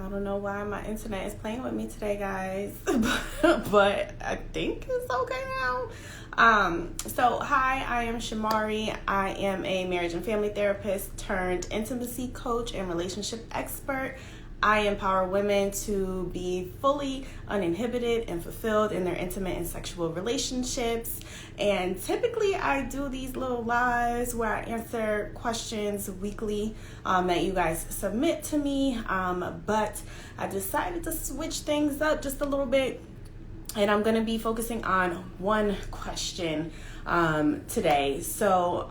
I don't know why my internet is playing with me today, guys, but I think it's okay now. So hi, I am Shamaree. I am a marriage and family therapist turned intimacy coach and relationship expert. I empower women to be fully uninhibited and fulfilled in their intimate and sexual relationships. And typically I do these little lives where I answer questions weekly that you guys submit to me. But I decided to switch things up just a little bit. And I'm going to be focusing on one question today. So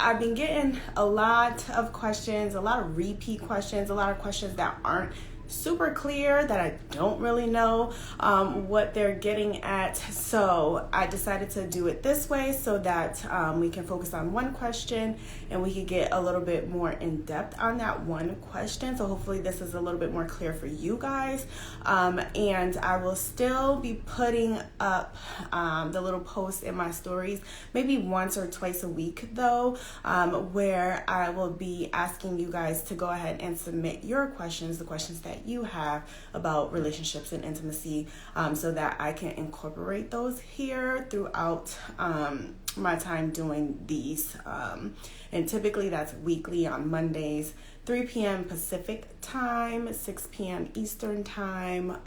I've been getting a lot of questions, a lot of repeat questions, a lot of questions that aren't super clear, that I don't really know what they're getting at. So I decided to do it this way so that we can focus on one question and we could get a little bit more in depth on that one question. So hopefully this is a little bit more clear for you guys. And I will still be putting up the little posts in my stories, maybe once or twice a week though, where I will be asking you guys to go ahead and submit your questions, the questions that you have about relationships and intimacy, so that I can incorporate those here throughout my time doing these. And typically that's weekly on Mondays, 3 p.m. Pacific time, 6 p.m. Eastern time.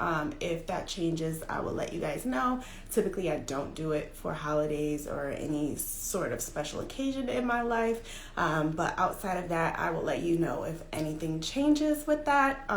If that changes, I will let you guys know. Typically, I don't do it for holidays or any sort of special occasion in my life. But outside of that, I will let you know if anything changes with that.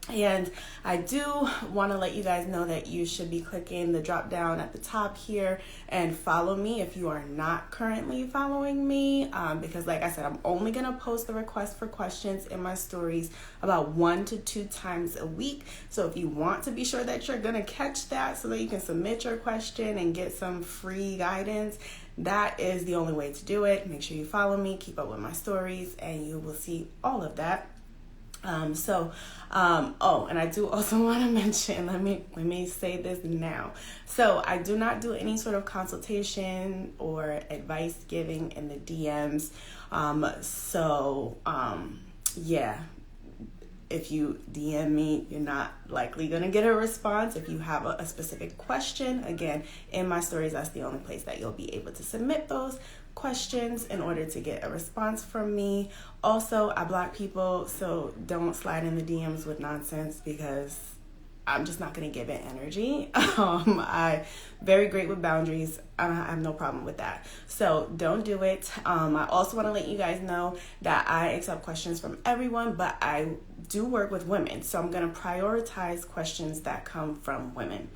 And I do want to let you guys know that you should be clicking the drop down at the top here and follow me if you are not currently following me, because like I said, I'm only going to post the request for questions in my stories about 1 to 2 times a week. So if you want to be sure that you're going to catch that so that you can submit your question and get some free guidance, that is the only way to do it. Make sure you follow me, keep up with my stories, and you will see all of that. And I do also want to mention, let me say this now. So I do not do any sort of consultation or advice giving in the DMs. If you DM me, you're not likely going to get a response. If you have a specific question, again, in my stories, that's the only place that you'll be able to submit those questions in order to get a response from me. Also, I block people, so don't slide in the DMs with nonsense because I'm just not going to give it energy. I'm very great with boundaries. I have no problem with that. So don't do it. I also want to let you guys know that I accept questions from everyone, but I do work with women. So I'm going to prioritize questions that come from women.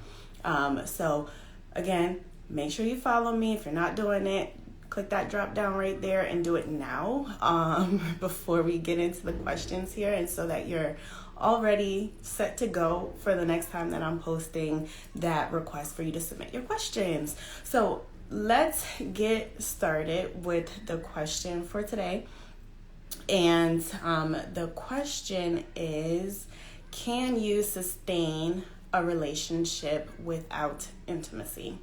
So again, make sure you follow me. If you're not doing it, click that drop down right there and do it now before we get into the questions here, and so that you're already set to go for the next time that I'm posting that request for you to submit your questions. So let's get started with the question for today. And the question is, can you sustain a relationship without intimacy?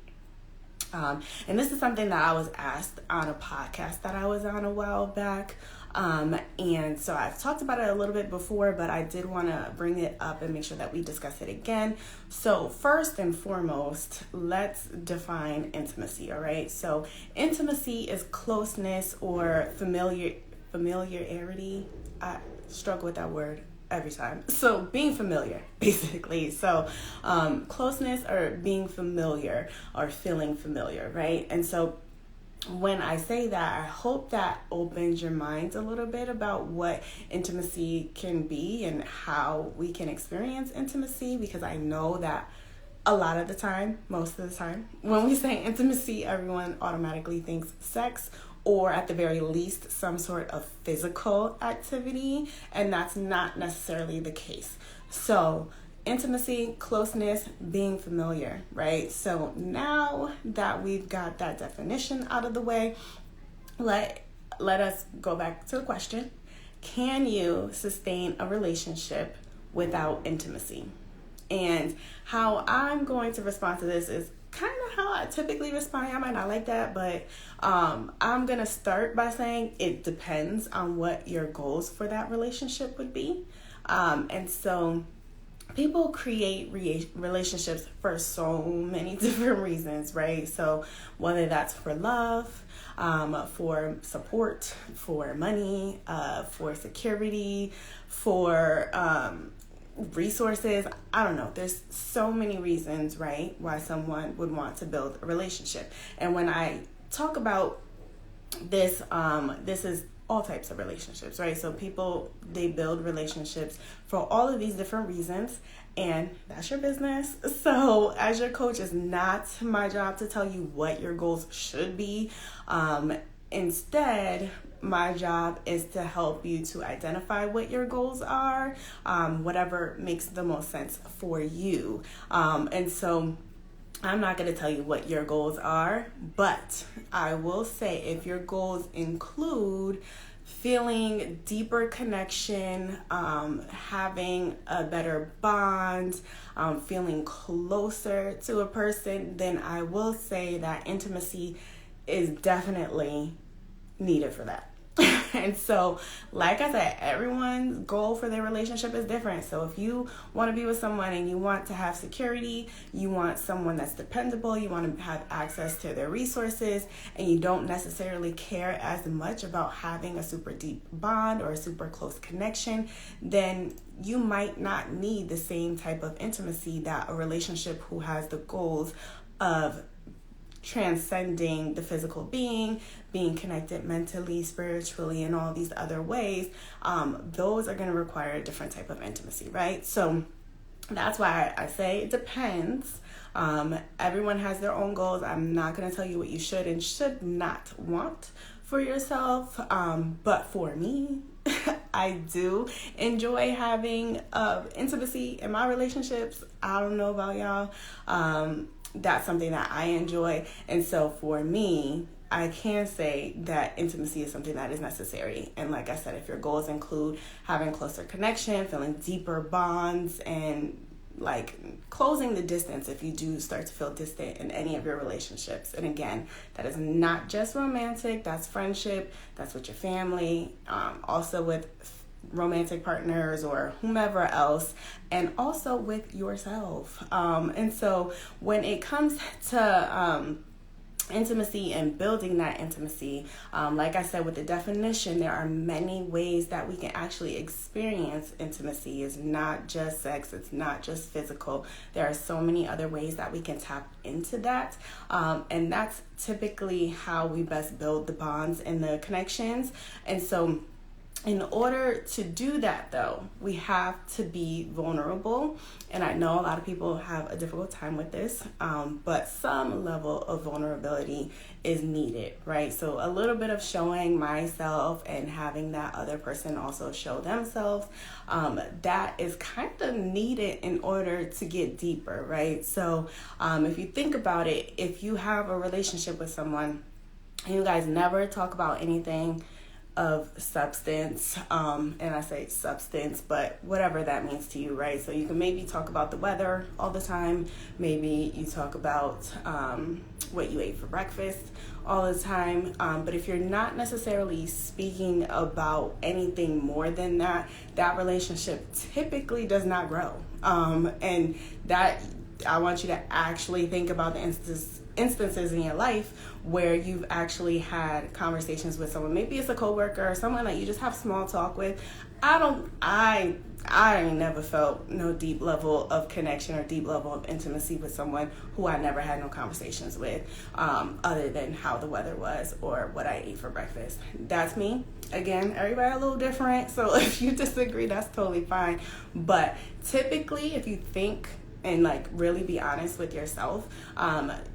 And this is something that I was asked on a podcast that I was on a while back. And so I've talked about it a little bit before, but I did want to bring it up and make sure that we discuss it again. So first and foremost, let's define intimacy, all right? So intimacy is closeness or familiarity. I struggle with that word every time. So being familiar, basically. So closeness or being familiar or feeling familiar, right? And so when I say that, I hope that opens your minds a little bit about what intimacy can be and how we can experience intimacy, because I know that a lot of the time, most of the time, when we say intimacy, everyone automatically thinks sex, or at the very least, some sort of physical activity, and that's not necessarily the case. So intimacy, closeness, being familiar, right? So now that we've got that definition out of the way, let us go back to the question. Can you sustain a relationship without intimacy? And how I'm going to respond to this is kind of how I typically respond. I might not like that, but I'm going to start by saying it depends on what your goals for that relationship would be. And so people create relationships for so many different reasons, right? So whether that's for love, for support, for money, for security, for resources, I don't know. There's so many reasons, right, why someone would want to build a relationship. And when I talk about this, this is all types of relationships, right? So people, they build relationships for all of these different reasons, and that's your business. So as your coach, it's not my job to tell you what your goals should be. Instead, my job is to help you to identify what your goals are, whatever makes the most sense for you. And so I'm not going to tell you what your goals are, but I will say if your goals include feeling deeper connection, having a better bond, feeling closer to a person, then I will say that intimacy is definitely needed for that. And so, like I said, everyone's goal for their relationship is different. So if you want to be with someone and you want to have security, you want someone that's dependable, you want to have access to their resources, and you don't necessarily care as much about having a super deep bond or a super close connection, then you might not need the same type of intimacy that a relationship who has the goals of transcending the physical being connected mentally, spiritually, and all these other ways, those are going to require a different type of intimacy, right? So that's why I say it depends. Everyone has their own goals. I'm not going to tell you what you should and should not want for yourself. But for me, I do enjoy having intimacy in my relationships. I don't know about y'all. That's something that I enjoy. And so for me, I can say that intimacy is something that is necessary. And like I said, if your goals include having closer connection, feeling deeper bonds, and like closing the distance if you do start to feel distant in any of your relationships. And again, that is not just romantic, that's friendship, that's with your family, also with romantic partners or whomever else, and also with yourself. And so when it comes to intimacy and building that intimacy, like I said, with the definition, there are many ways that we can actually experience intimacy. It's not just sex, it's not just physical. There are so many other ways that we can tap into that, and that's typically how we best build the bonds and the connections. And so in order to do that, though, we have to be vulnerable. And I know a lot of people have a difficult time with this, but some level of vulnerability is needed, right? So a little bit of showing myself and having that other person also show themselves, that is kind of needed in order to get deeper, right? So if you think about it, if you have a relationship with someone and you guys never talk about anything of substance, and I say substance, but whatever that means to you, right? So you can maybe talk about the weather all the time. Maybe you talk about what you ate for breakfast all the time. But if you're not necessarily speaking about anything more than that, that relationship typically does not grow. And that, I want you to actually think about the instances in your life where you've actually had conversations with someone. Maybe it's a coworker or someone that you just have small talk with. I never felt no deep level of connection or deep level of intimacy with someone who I never had no conversations with, other than how the weather was or what I ate for breakfast. That's me. Again, everybody a little different, so if you disagree, that's totally fine. But typically, if you think and like really be honest with yourself,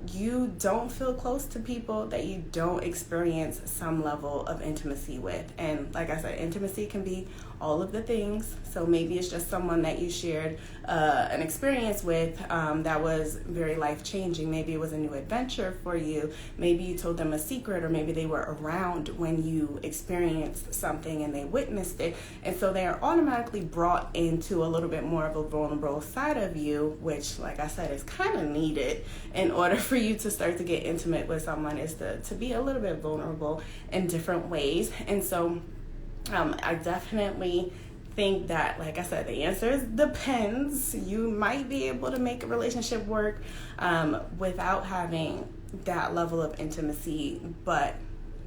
you don't feel close to people that you don't experience some level of intimacy with. And like I said, intimacy can be all of the things. So maybe it's just someone that you shared an experience with that was very life-changing. Maybe it was a new adventure for you. Maybe you told them a secret, or maybe they were around when you experienced something and they witnessed it. And so they are automatically brought into a little bit more of a vulnerable side of you, which, like I said, is kind of needed in order for you to start to get intimate with someone, is to be a little bit vulnerable in different ways. And so I definitely think that, like I said, the answer is depends. You might be able to make a relationship work without having that level of intimacy, but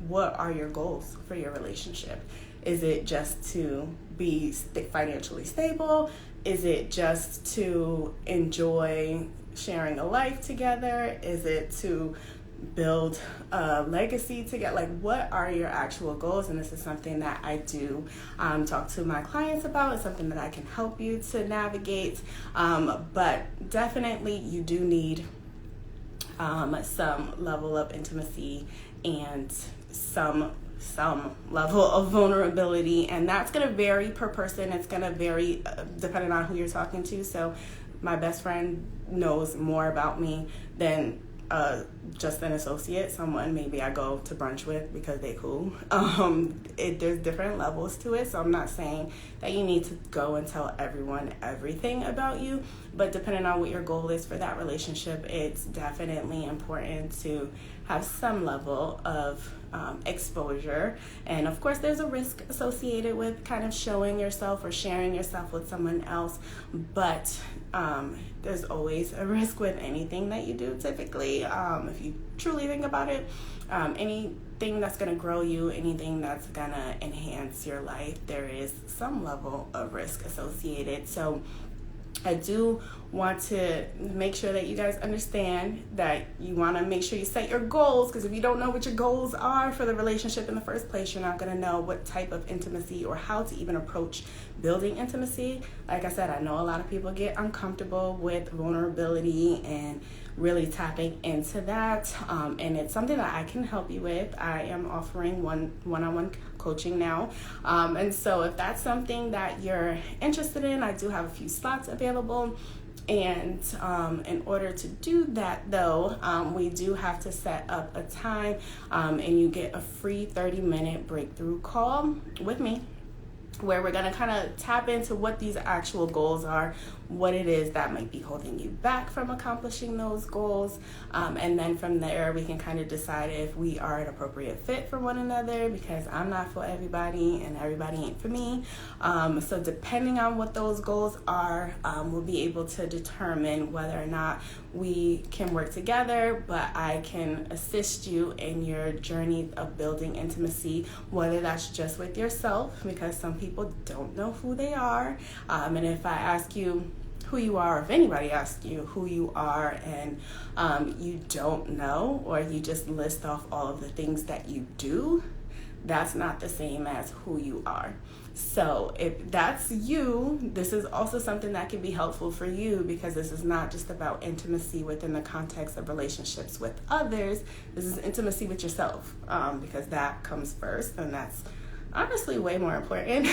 what are your goals for your relationship? Is it just to be financially stable? Is it just to enjoy sharing a life together? Is it to build a legacy together? Like, what are your actual goals? And this is something that I do talk to my clients about. It's something that I can help you to navigate. But definitely you do need some level of intimacy and some level of vulnerability, and that's going to vary per person. It's going to vary depending on who you're talking to. So my best friend knows more about me than just an associate, someone maybe I go to brunch with because they cool. There's different levels to it, so I'm not saying that you need to go and tell everyone everything about you, but depending on what your goal is for that relationship, it's definitely important to have some level of exposure. And of course there's a risk associated with kind of showing yourself or sharing yourself with someone else, but there's always a risk with anything that you do typically. If you truly think about it, anything that's going to grow you, anything that's going to enhance your life, there is some level of risk associated. So I do want to make sure that you guys understand that you want to make sure you set your goals, because if you don't know what your goals are for the relationship in the first place, you're not going to know what type of intimacy or how to even approach building intimacy. Like I said, I know a lot of people get uncomfortable with vulnerability and really tapping into that, and it's something that I can help you with. I am offering one-on-one coaching now, and so if that's something that you're interested in, I do have a few slots available. And in order to do that, though, we do have to set up a time, and you get a free 30-minute breakthrough call with me, where we're going to kind of tap into what these actual goals are, what it is that might be holding you back from accomplishing those goals, and then from there we can kind of decide if we are an appropriate fit for one another, because I'm not for everybody and everybody ain't for me. So depending on what those goals are, we'll be able to determine whether or not we can work together, but I can assist you in your journey of building intimacy, whether that's just with yourself, because some people don't know who they are, and if I ask you who you are, if anybody asks you who you are and you don't know, or you just list off all of the things that you do, that's not the same as who you are. So if that's you, this is also something that can be helpful for you, because this is not just about intimacy within the context of relationships with others. This is intimacy with yourself, because that comes first, and that's honestly way more important.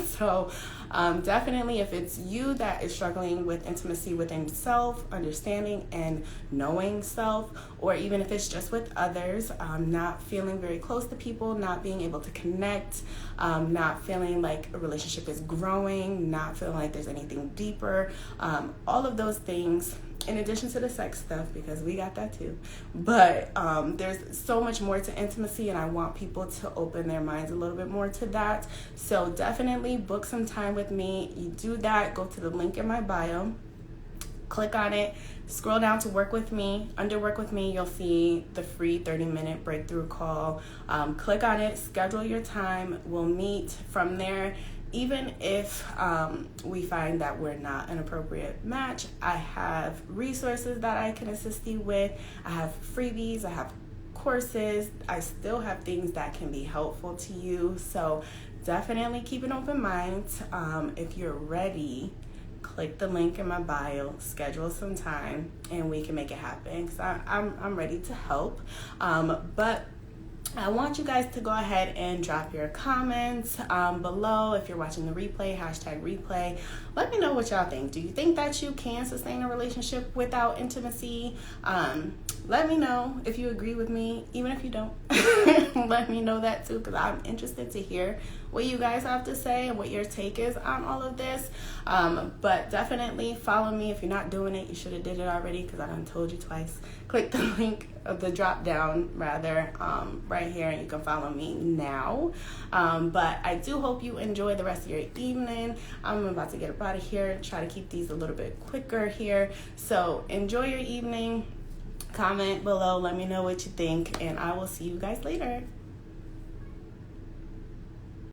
So definitely, if it's you that is struggling with intimacy within self, understanding and knowing self, or even if it's just with others, not feeling very close to people, not being able to connect, not feeling like a relationship is growing, not feeling like there's anything deeper, all of those things, in addition to the sex stuff, because we got that too. But there's so much more to intimacy, and I want people to open their minds a little bit more to that. So definitely book some time with me. You do that, go to the link in my bio, click on it, scroll down to work with me. Under work with me, you'll see the free 30-minute breakthrough call. Click on it, schedule your time, we'll meet from there. Even if we find that we're not an appropriate match, I have resources that I can assist you with. I have freebies, I have courses, I still have things that can be helpful to you. So definitely keep an open mind. If you're ready, click the link in my bio, schedule some time, and we can make it happen, because I'm ready to help. But I want you guys to go ahead and drop your comments below. If you're watching the replay, #replay. Let me know what y'all think. Do you think that you can sustain a relationship without intimacy? Let me know if you agree with me, even if you don't. Let me know that too, because I'm interested to hear what you guys have to say and what your take is on all of this. But definitely follow me. If you're not doing it, you should have did it already, because I done told you twice. Click the link the drop down rather, right here, and you can follow me now. But I do hope you enjoy the rest of your evening. I'm about to get up out of here, try to keep these a little bit quicker here. So enjoy your evening. Comment below, let me know what you think, and I will see you guys later.